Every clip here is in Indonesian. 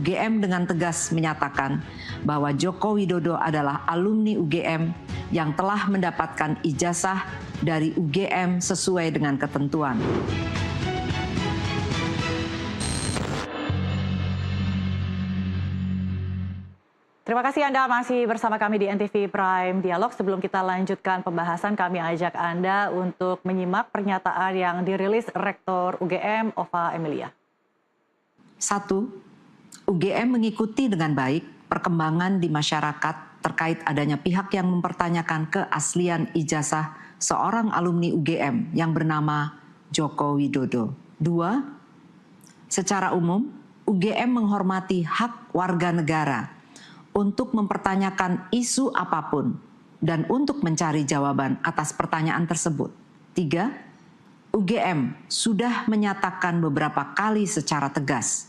UGM dengan tegas menyatakan bahwa Joko Widodo adalah alumni UGM yang telah mendapatkan ijazah dari UGM sesuai dengan ketentuan. Terima kasih Anda masih bersama kami di NTV Prime Dialog. Sebelum kita lanjutkan pembahasan, kami ajak Anda untuk menyimak pernyataan yang dirilis Rektor UGM Ova Emilia. 1. UGM mengikuti dengan baik perkembangan di masyarakat terkait adanya pihak yang mempertanyakan keaslian ijazah seorang alumni UGM yang bernama Joko Widodo. 2. Secara umum, UGM menghormati hak warga negara untuk mempertanyakan isu apapun dan untuk mencari jawaban atas pertanyaan tersebut. 3. UGM sudah menyatakan beberapa kali secara tegas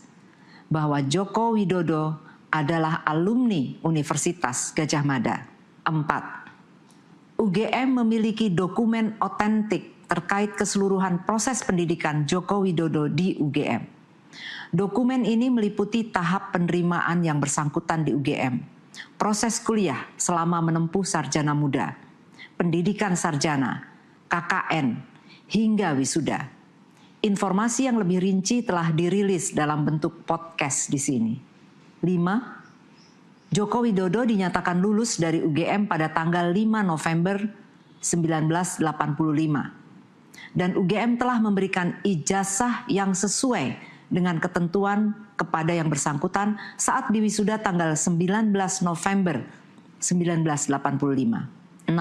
bahwa Joko Widodo adalah alumni Universitas Gadjah Mada. 4. UGM memiliki dokumen otentik terkait keseluruhan proses pendidikan Joko Widodo di UGM. Dokumen ini meliputi tahap penerimaan yang bersangkutan di UGM, proses kuliah selama menempuh sarjana muda, pendidikan sarjana, KKN, hingga wisuda. Informasi yang lebih rinci telah dirilis dalam bentuk podcast di sini. 5. Joko Widodo dinyatakan lulus dari UGM pada tanggal 5 November 1985. Dan UGM telah memberikan ijazah yang sesuai dengan ketentuan kepada yang bersangkutan saat diwisuda tanggal 19 November 1985. 6.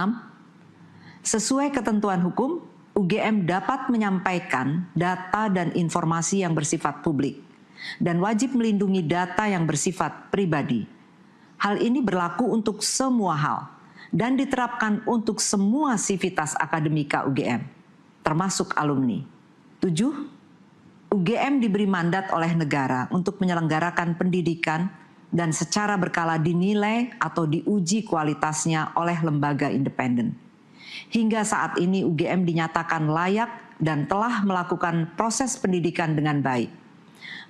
Sesuai ketentuan hukum, UGM dapat menyampaikan data dan informasi yang bersifat publik dan wajib melindungi data yang bersifat pribadi. Hal ini berlaku untuk semua hal dan diterapkan untuk semua sivitas akademika UGM, termasuk alumni. 7. UGM diberi mandat oleh negara untuk menyelenggarakan pendidikan dan secara berkala dinilai atau diuji kualitasnya oleh lembaga independen. Hingga saat ini UGM dinyatakan layak dan telah melakukan proses pendidikan dengan baik.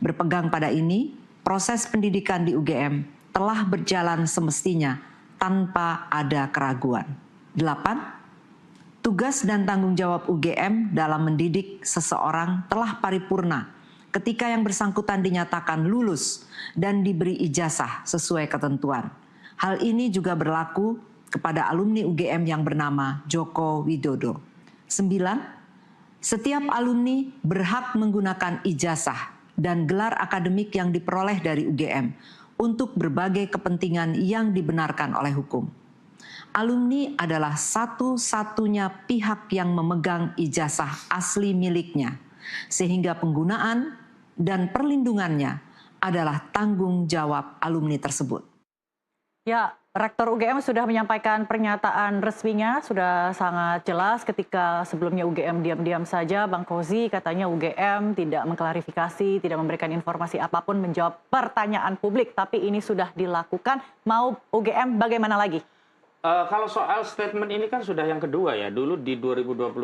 Berpegang pada ini, proses pendidikan di UGM telah berjalan semestinya tanpa ada keraguan. 8. Tugas dan tanggung jawab UGM dalam mendidik seseorang telah paripurna ketika yang bersangkutan dinyatakan lulus dan diberi ijazah sesuai ketentuan. Hal ini juga berlaku kepada alumni UGM yang bernama Joko Widodo. 9. Setiap alumni berhak menggunakan ijazah dan gelar akademik yang diperoleh dari UGM untuk berbagai kepentingan yang dibenarkan oleh hukum. Alumni adalah satu-satunya pihak yang memegang ijazah asli miliknya, sehingga penggunaan dan perlindungannya adalah tanggung jawab alumni tersebut. Ya, Rektor UGM sudah menyampaikan pernyataan resminya, sudah sangat jelas ketika sebelumnya UGM diam-diam saja. Bang Kozi katanya UGM tidak mengklarifikasi, tidak memberikan informasi apapun, menjawab pertanyaan publik, tapi ini sudah dilakukan. Mau UGM bagaimana lagi? Kalau soal statement ini kan sudah yang kedua ya. Dulu di 2022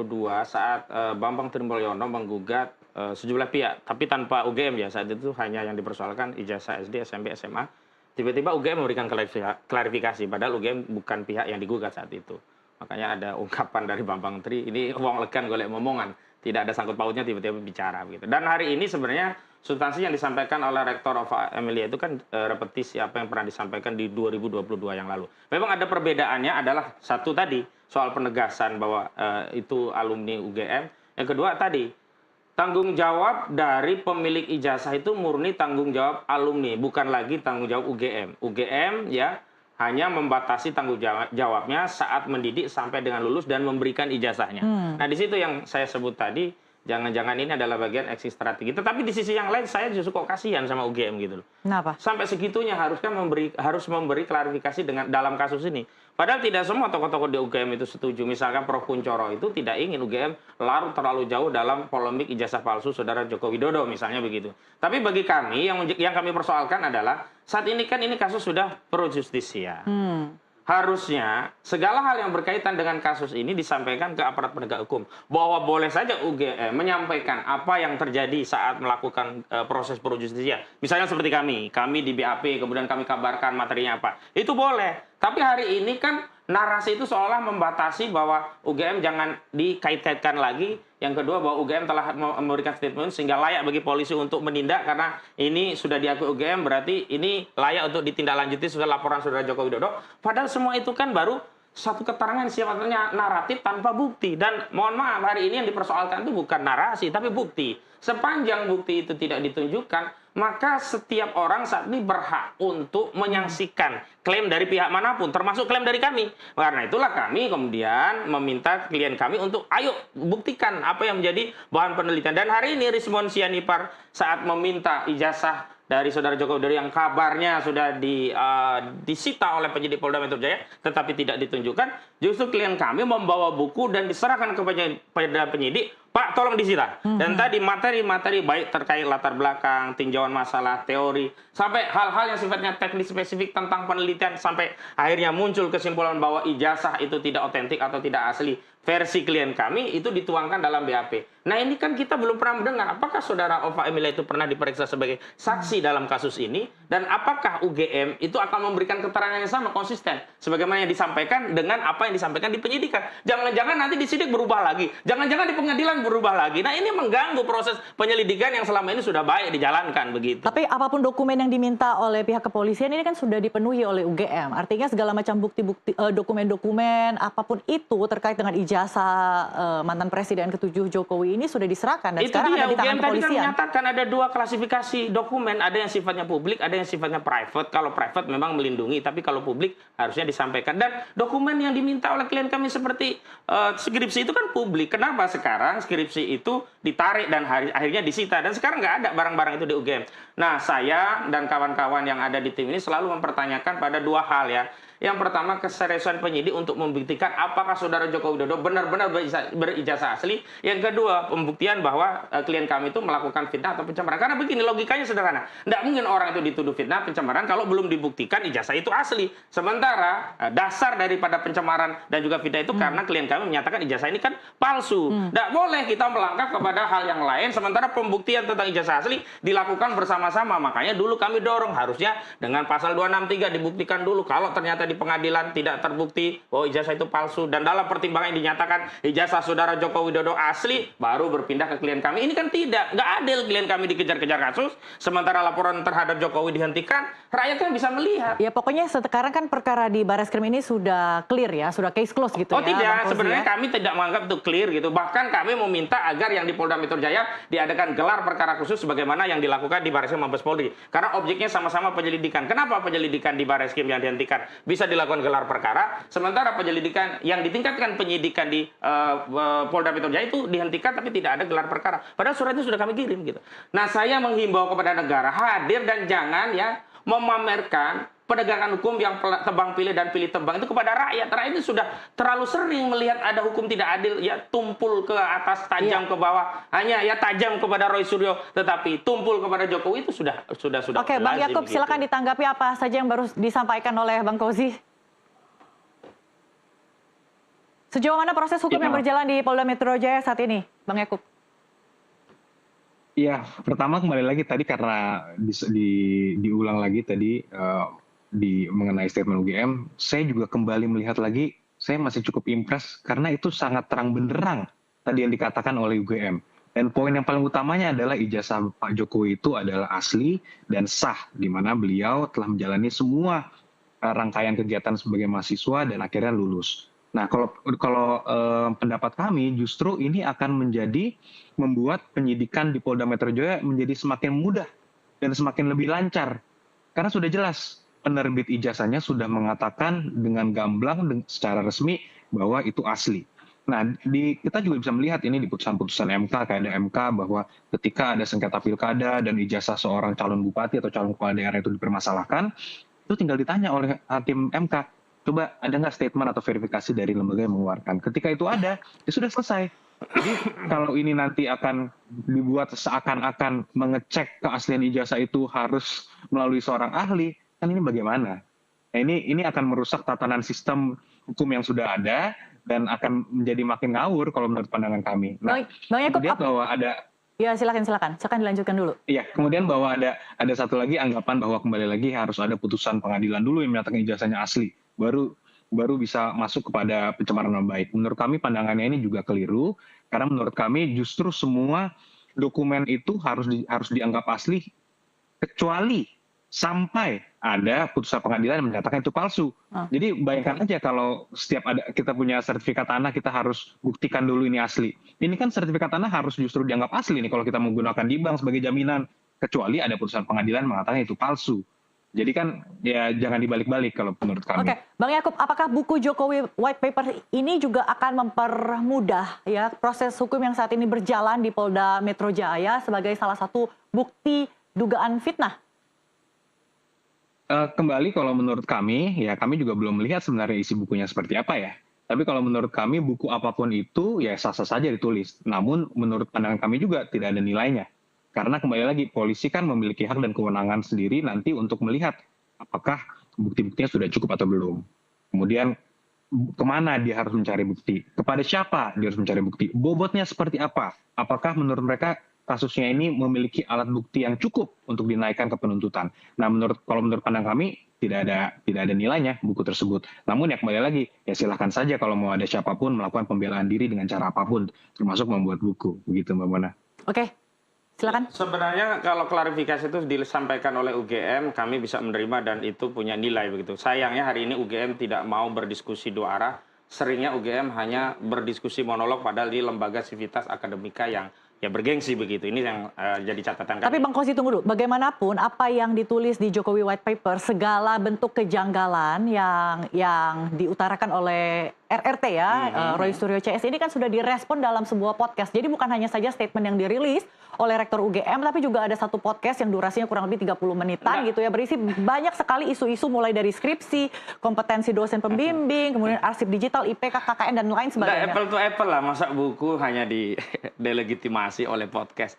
saat Bambang Trimulyono menggugat sejumlah pihak, tapi tanpa UGM ya, saat itu hanya yang dipersoalkan ijazah SD, SMP, SMA. Tiba-tiba UGM memberikan klarifikasi, padahal UGM bukan pihak yang digugat saat itu. Makanya ada ungkapan dari Bambang Tri, ini wong legan golek momongan, tidak ada sangkut pautnya, tiba-tiba bicara begitu. Dan hari ini sebenarnya substansi yang disampaikan oleh Rektor Ova Emilia itu kan repetisi apa yang pernah disampaikan di 2022 yang lalu. Memang ada perbedaannya adalah satu tadi soal penegasan bahwa itu alumni UGM. Yang kedua tadi tanggung jawab dari pemilik ijazah itu murni tanggung jawab alumni, bukan lagi tanggung jawab UGM. UGM ya hanya membatasi tanggung jawabnya saat mendidik sampai dengan lulus dan memberikan ijazahnya. Nah di situ yang saya sebut tadi. Jangan-jangan ini adalah bagian exit strategi. Tetapi di sisi yang lain saya justru kok kasihan sama UGM gitu loh. Kenapa? Sampai segitunya harus memberi klarifikasi dengan dalam kasus ini. Padahal tidak semua tokoh-tokoh di UGM itu setuju. Misalkan Prof. Kuncoro itu tidak ingin UGM larut terlalu jauh dalam polemik ijazah palsu saudara Joko Widodo misalnya begitu. Tapi bagi kami yang kami persoalkan adalah saat ini kan ini kasus sudah pro justisia. harusnya segala hal yang berkaitan dengan kasus ini disampaikan ke aparat penegak hukum. Bahwa boleh saja UGM menyampaikan apa yang terjadi saat melakukan proses pro justisia. Misalnya seperti kami di BAP, kemudian kami kabarkan materinya apa. Itu boleh. Tapi hari ini kan narasi itu seolah membatasi bahwa UGM jangan dikait-kaitkan lagi. Yang kedua bahwa UGM telah memberikan statement sehingga layak bagi polisi untuk menindak karena ini sudah diakui UGM berarti ini layak untuk ditindaklanjuti sesuai laporan Saudara Joko Widodo. Padahal semua itu kan baru satu keterangan sifatnya naratif tanpa bukti. Dan mohon maaf hari ini yang dipersoalkan itu bukan narasi tapi bukti. Sepanjang bukti itu tidak ditunjukkan, maka setiap orang saat ini berhak untuk menyaksikan klaim dari pihak manapun, termasuk klaim dari kami. Karena itulah kami kemudian meminta klien kami untuk ayo buktikan apa yang menjadi bahan penelitian. Dan hari ini Rismon Sianipar saat meminta ijazah dari Saudara Joko Widodo yang kabarnya sudah disita oleh penyidik Polda Metro Jaya, tetapi tidak ditunjukkan, justru klien kami membawa buku dan diserahkan kepada penyidik, Pak tolong disita. Dan tadi materi-materi baik terkait latar belakang, tinjauan masalah, teori, sampai hal-hal yang sifatnya teknis spesifik tentang penelitian, sampai akhirnya muncul kesimpulan bahwa ijazah itu tidak otentik atau tidak asli. Versi klien kami itu dituangkan dalam BAP. Nah ini kan kita belum pernah mendengar apakah Saudara Ova Emilia itu pernah diperiksa sebagai saksi dalam kasus ini, dan apakah UGM itu akan memberikan keterangan yang sama konsisten sebagaimana yang disampaikan dengan apa yang disampaikan di penyidikan. Jangan-jangan nanti di sidik berubah lagi, jangan-jangan di pengadilan berubah lagi. Nah ini mengganggu proses penyelidikan yang selama ini sudah baik dijalankan begitu. Tapi apapun dokumen yang diminta oleh pihak kepolisian ini kan sudah dipenuhi oleh UGM. Artinya segala macam bukti-bukti, dokumen-dokumen apapun itu terkait dengan ijazah mantan Presiden ke-7 Jokowi ini sudah diserahkan dan itu sekarang dia, ada di tangan UGM tadi kan kepolisian. menyatakan ada dua klasifikasi dokumen, ada yang sifatnya publik, ada yang sifatnya private. Kalau private memang melindungi, tapi kalau publik harusnya disampaikan. Dan dokumen yang diminta oleh klien kami seperti skripsi itu kan publik. Kenapa sekarang skripsi itu ditarik dan akhirnya disita, dan sekarang nggak ada barang-barang itu di UGM. Nah saya dan kawan-kawan yang ada di tim ini selalu mempertanyakan pada dua hal ya. Yang pertama, keseriusan penyidik untuk membuktikan apakah Saudara Joko Widodo benar-benar berijazah asli. Yang kedua, pembuktian bahwa klien kami itu melakukan fitnah atau pencemaran. Karena begini, logikanya sederhana. Tidak mungkin orang itu dituduh fitnah, pencemaran kalau belum dibuktikan ijazah itu asli. Sementara dasar daripada pencemaran dan juga fitnah itu karena klien kami menyatakan ijazah ini kan palsu. Tidak boleh kita melangkah kepada hal yang lain, sementara pembuktian tentang ijazah asli dilakukan bersama-sama. Makanya dulu kami dorong harusnya dengan pasal 263 dibuktikan dulu. Kalau ternyata di pengadilan tidak terbukti bahwa ijazah itu palsu dan dalam pertimbangan dinyatakan ijazah Saudara Joko Widodo asli, baru berpindah ke klien kami. Ini kan nggak adil, klien kami dikejar-kejar kasus, sementara laporan terhadap Jokowi dihentikan, rakyat kan bisa melihat. Ya pokoknya sekarang kan perkara di Barreskrim ini sudah clear ya, sudah case close gitu Oh ya. tidak, sebenarnya kami tidak menganggap itu clear gitu. Bahkan kami meminta agar yang di Polda Metro Jaya diadakan gelar perkara khusus sebagaimana yang dilakukan di Barreskrim Mabes Polri. Karena objeknya sama-sama penyelidikan. Kenapa penyelidikan di Barreskrim yang dihentikan bisa dilakukan gelar perkara, sementara penyelidikan yang ditingkatkan penyidikan di Polda Metro Jaya itu dihentikan tapi tidak ada gelar perkara. Padahal surat itu sudah kami kirim gitu. Nah, saya menghimbau kepada negara hadir dan jangan ya memamerkan penegakan hukum yang tebang pilih dan pilih tebang itu kepada rakyat. Rakyat itu sudah terlalu sering melihat ada hukum tidak adil, ya tumpul ke atas, tajam ke bawah. Hanya ya tajam kepada Roy Suryo, tetapi tumpul kepada Jokowi itu sudah. Oke, Bang Yakub, silakan ditanggapi apa saja yang baru disampaikan oleh Bang Kozi. Sejauh mana proses hukum yang berjalan di Polda Metro Jaya saat ini, Bang Yakub? Iya, pertama kembali lagi tadi karena diulang lagi tadi mengenai statement UGM, saya juga kembali melihat lagi, saya masih cukup impress karena itu sangat terang benderang tadi yang dikatakan oleh UGM. Dan poin yang paling utamanya adalah ijazah Pak Jokowi itu adalah asli dan sah, di mana beliau telah menjalani semua rangkaian kegiatan sebagai mahasiswa dan akhirnya lulus. Nah, kalau pendapat kami justru ini akan membuat penyidikan di Polda Metro Jaya menjadi semakin mudah dan semakin lebih lancar. Karena sudah jelas penerbit ijazahnya sudah mengatakan dengan gamblang secara resmi bahwa itu asli. Nah, kita juga bisa melihat ini di putusan-putusan MK, kayak ada MK bahwa ketika ada sengketa pilkada dan ijazah seorang calon bupati atau calon kepala daerah itu dipermasalahkan, itu tinggal ditanya oleh hakim MK. Coba ada nggak statement atau verifikasi dari lembaga yang mengeluarkan. Ketika itu ada, ya sudah selesai. Jadi kalau ini nanti akan dibuat seakan-akan mengecek keaslian ijazah itu harus melalui seorang ahli, kan ini bagaimana? Nah, ini akan merusak tatanan sistem hukum yang sudah ada dan akan menjadi makin ngawur kalau menurut pandangan kami. Nah, Bang Yakub, kemudian bahwa ada ya silakan dilanjutkan dulu. iya, kemudian bahwa ada satu lagi anggapan bahwa kembali lagi harus ada putusan pengadilan dulu yang menyatakan ijazahnya asli, baru bisa masuk kepada pencemaran nama baik. Menurut kami pandangannya ini juga keliru, karena menurut kami justru semua dokumen itu harus dianggap asli kecuali sampai ada putusan pengadilan yang menyatakan itu palsu. Jadi bayangkan aja kalau setiap ada kita punya sertifikat tanah, kita harus buktikan dulu ini asli. Ini kan sertifikat tanah harus justru dianggap asli nih kalau kita menggunakan di bank sebagai jaminan, kecuali ada putusan pengadilan mengatakan itu palsu. Jadi kan ya jangan dibalik-balik kalau menurut kami. Oke, Bang Yakub, apakah buku Jokowi White Paper ini juga akan mempermudah ya proses hukum yang saat ini berjalan di Polda Metro Jaya sebagai salah satu bukti dugaan fitnah? Kembali kalau menurut kami, ya kami juga belum melihat sebenarnya isi bukunya seperti apa ya. Tapi kalau menurut kami buku apapun itu ya sah-sah saja ditulis. Namun menurut pandangan kami juga tidak ada nilainya. Karena kembali lagi polisi kan memiliki hak dan kewenangan sendiri nanti untuk melihat apakah bukti-buktinya sudah cukup atau belum. Kemudian kemana dia harus mencari bukti, kepada siapa dia harus mencari bukti, bobotnya seperti apa, apakah menurut mereka kasusnya ini memiliki alat bukti yang cukup untuk dinaikkan ke penuntutan. Nah, kalau menurut pandang kami tidak ada nilainya buku tersebut. Namun ya kembali lagi, ya silahkan saja kalau mau ada siapapun melakukan pembelaan diri dengan cara apapun, termasuk membuat buku, begitu Mbak Mona. Oke, silakan. Sebenarnya kalau klarifikasi itu disampaikan oleh UGM, kami bisa menerima dan itu punya nilai begitu. Sayangnya hari ini UGM tidak mau berdiskusi dua arah. Seringnya UGM hanya berdiskusi monolog padahal di lembaga sivitas akademika yang ya bergengsi begitu. Ini yang jadi catatan kami. Tapi Bang Kozi tunggu dulu, bagaimanapun apa yang ditulis di Jokowi White Paper, segala bentuk kejanggalan yang diutarakan oleh RRT ya, Roy Suryo CS ini kan sudah direspon dalam sebuah podcast. Jadi bukan hanya saja statement yang dirilis oleh Rektor UGM, tapi juga ada satu podcast yang durasinya kurang lebih 30 menitan gitu ya, berisi banyak sekali isu-isu mulai dari skripsi, kompetensi dosen pembimbing, kemudian arsip digital, IPK, KKN, dan lain sebagainya. Apple to apple lah, masa buku hanya didelegitimasi oleh podcast.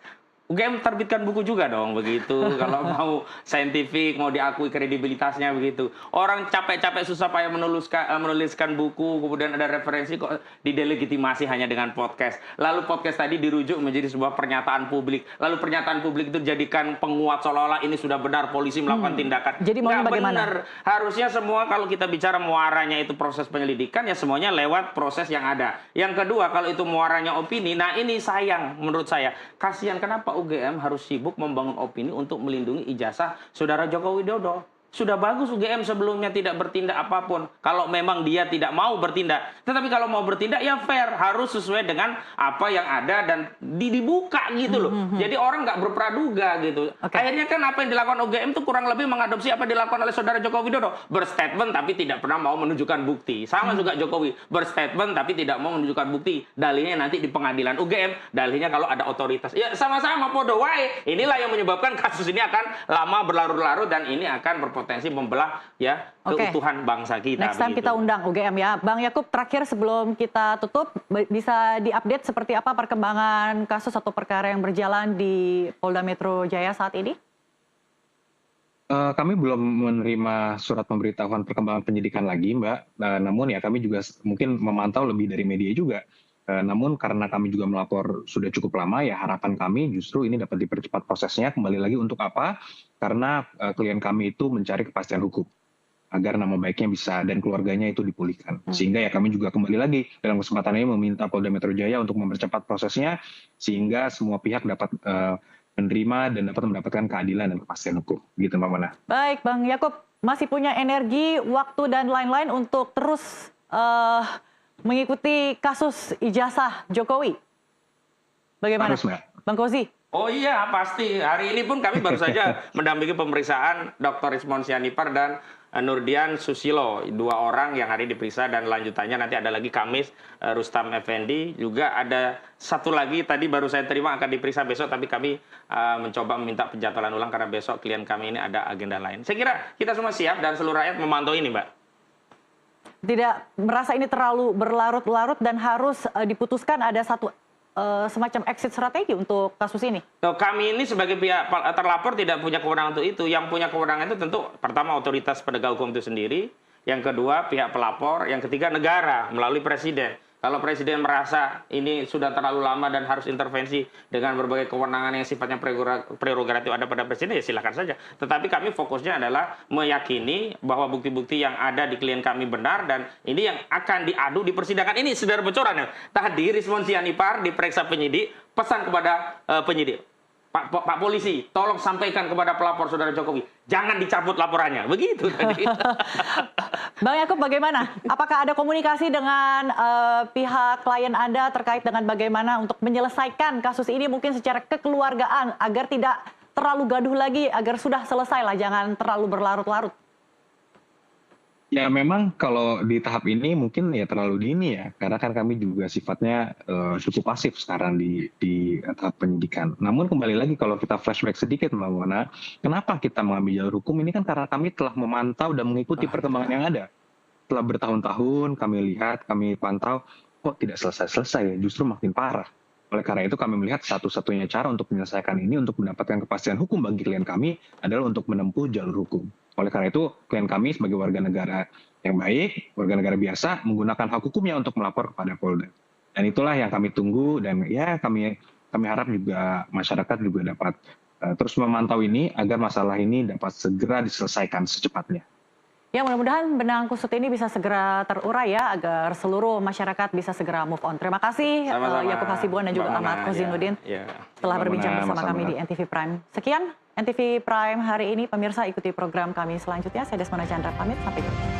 UGM terbitkan buku juga dong begitu. Kalau mau saintifik, mau diakui kredibilitasnya begitu. Orang capek-capek susah payah menuliskan buku, kemudian ada referensi kok didelegitimasi hanya dengan podcast. Lalu podcast tadi dirujuk menjadi sebuah pernyataan publik. Lalu pernyataan publik itu dijadikan penguat seolah-olah ini sudah benar polisi melakukan tindakan. Jadi maunya bagaimana? Benar. Harusnya semua kalau kita bicara muaranya itu proses penyelidikan ya semuanya lewat proses yang ada. Yang kedua kalau itu muaranya opini, nah ini sayang menurut saya. Kasihan kenapa UGM harus sibuk membangun opini untuk melindungi ijazah Saudara Joko Widodo. Sudah bagus UGM sebelumnya tidak bertindak apapun. Kalau memang dia tidak mau bertindak. Tetapi kalau mau bertindak ya fair. Harus sesuai dengan apa yang ada dan dibuka gitu loh. Jadi orang nggak berpraduga gitu. Akhirnya kan apa yang dilakukan UGM itu kurang lebih mengadopsi apa yang dilakukan oleh Saudara Joko Widodo. Berstatement tapi tidak pernah mau menunjukkan bukti. Sama juga Jokowi. Berstatement tapi tidak mau menunjukkan bukti. Dalilnya nanti di pengadilan. UGM dalilnya kalau ada otoritas. Ya sama-sama podo wae. Inilah yang menyebabkan kasus ini akan lama berlarut-larut dan ini akan berpotensi membelah ya keutuhan bangsa kita. Next time kita undang UGM ya. Bang Yakub, terakhir sebelum kita tutup, bisa diupdate seperti apa perkembangan kasus atau perkara yang berjalan di Polda Metro Jaya saat ini? Kami belum menerima surat pemberitahuan perkembangan penyidikan lagi, Mbak. Namun ya kami juga mungkin memantau lebih dari media juga. Namun karena kami juga melapor sudah cukup lama, ya harapan kami justru ini dapat dipercepat prosesnya. Kembali lagi untuk apa? Karena klien kami itu mencari kepastian hukum agar nama baiknya bisa dan keluarganya itu dipulihkan. Sehingga ya kami juga kembali lagi dalam kesempatan ini meminta Polda Metro Jaya untuk mempercepat prosesnya sehingga semua pihak dapat menerima dan dapat mendapatkan keadilan dan kepastian hukum. Gitu Mbak Mana. Baik Bang Yakub, masih punya energi, waktu dan lain-lain untuk terus mengikuti kasus ijazah Jokowi. Bagaimana? Harus, Mbak. Bang Kozi? Oh iya, pasti. Hari ini pun kami baru saja mendampingi pemeriksaan Dr. Ismon Sianipar dan Nurdian Susilo. Dua orang yang hari diperiksa dan lanjutannya nanti ada lagi Kamis, Rustam Effendi. Juga ada satu lagi tadi baru saya terima akan diperiksa besok, tapi kami mencoba meminta penjadwalan ulang karena besok klien kami ini ada agenda lain. Saya kira kita semua siap dan seluruh rakyat memantau ini, Mbak. Tidak merasa ini terlalu berlarut-larut dan harus diputuskan ada satu semacam exit strategi untuk kasus ini? Kami ini sebagai pihak terlapor tidak punya kewenangan untuk itu. Yang punya kewenangan itu tentu pertama otoritas penegak hukum itu sendiri, yang kedua pihak pelapor, yang ketiga negara melalui presiden. Kalau presiden merasa ini sudah terlalu lama dan harus intervensi dengan berbagai kewenangan yang sifatnya prerogatif ada pada presiden, ya silakan saja. Tetapi kami fokusnya adalah meyakini bahwa bukti-bukti yang ada di klien kami benar dan ini yang akan diadu di persidangan. Ini saudara bocoran ya. Tadi Rizwan Sianipar diperiksa penyidik, pesan kepada penyidik. Pak polisi, tolong sampaikan kepada pelapor saudara Jokowi, jangan dicabut laporannya. Begitu tadi. Bang Yakub bagaimana? Apakah ada komunikasi dengan pihak klien Anda terkait dengan bagaimana untuk menyelesaikan kasus ini mungkin secara kekeluargaan agar tidak terlalu gaduh lagi, agar sudah selesai lah, jangan terlalu berlarut-larut? Ya memang kalau di tahap ini mungkin ya terlalu dini ya, karena kan kami juga sifatnya cukup pasif sekarang di tahap penyidikan. Namun kembali lagi kalau kita flashback sedikit Mbak Mona, kenapa kita mengambil jalur hukum ini kan karena kami telah memantau dan mengikuti perkembangan yang ada. Setelah bertahun-tahun kami lihat, kami pantau, kok tidak selesai-selesai ya, justru makin parah. Oleh karena itu kami melihat satu-satunya cara untuk menyelesaikan ini, untuk mendapatkan kepastian hukum bagi klien kami adalah untuk menempuh jalur hukum. Oleh karena itu, klien kami sebagai warga negara yang baik, warga negara biasa, menggunakan hak hukumnya untuk melapor kepada Polda. Dan itulah yang kami tunggu dan ya kami harap juga masyarakat juga dapat terus memantau ini agar masalah ini dapat segera diselesaikan secepatnya. Ya mudah-mudahan benang kusut ini bisa segera terurai ya agar seluruh masyarakat bisa segera move on. Terima kasih Yakub Hasibuan dan juga Ahmad Kozinudin telah berbincang bersama kami di NTV Prime. Sekian NTV Prime hari ini, pemirsa ikuti program kami selanjutnya. Saya Desmona Chandra pamit, sampai jumpa.